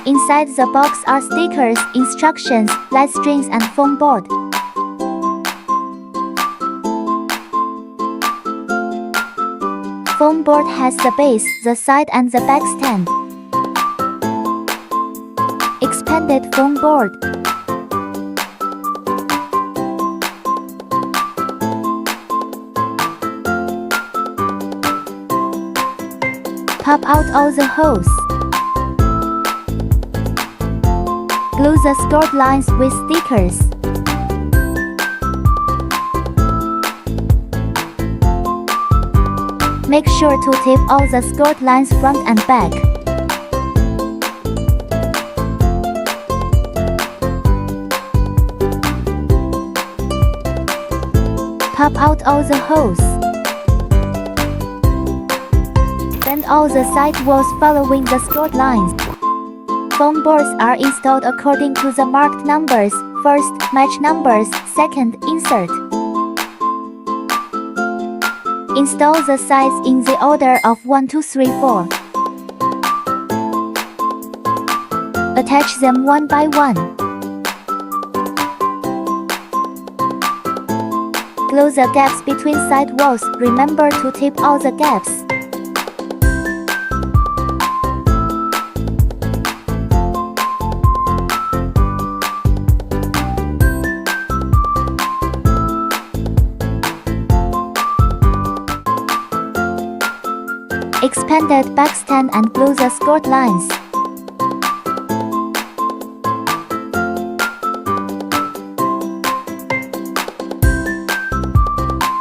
Inside the box are stickers, instructions, light strings and foam board. Foam board has the base, the side and the back stand. Expanded foam board. Pop out all the holes. Glue the scored lines with stickers. Make sure to tape all the scored lines front and back. Pop out all the holes. Bend all the side walls following the scored lines. Foam boards are installed according to the marked numbers. First, match numbers. Second, insert. Install the sides in the order of 1, 2, 3, 4. Attach them one by one. Close the gaps between side walls. Remember to tape all the gaps. Expanded backstand and glue the scored lines.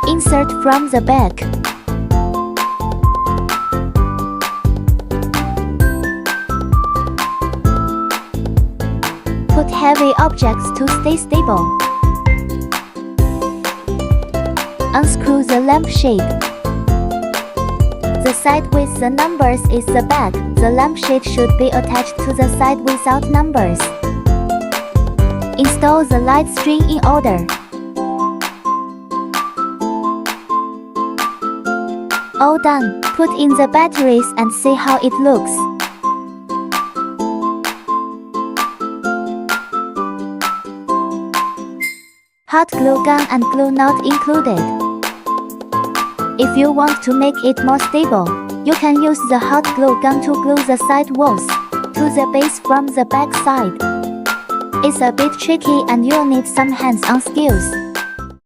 Insert from the back. Put heavy objects to stay stable. Unscrew the lampshade. The side with the numbers is the back. The lampshade should be attached to the side without numbers. Install the light string in order. All done. Put in the batteries and see how it looks. Hot glue gun and glue not included. If you want to make it more stable, you can use the hot glue gun to glue the side walls to the base from the back side. It's a bit tricky and you'll need some hands-on skills.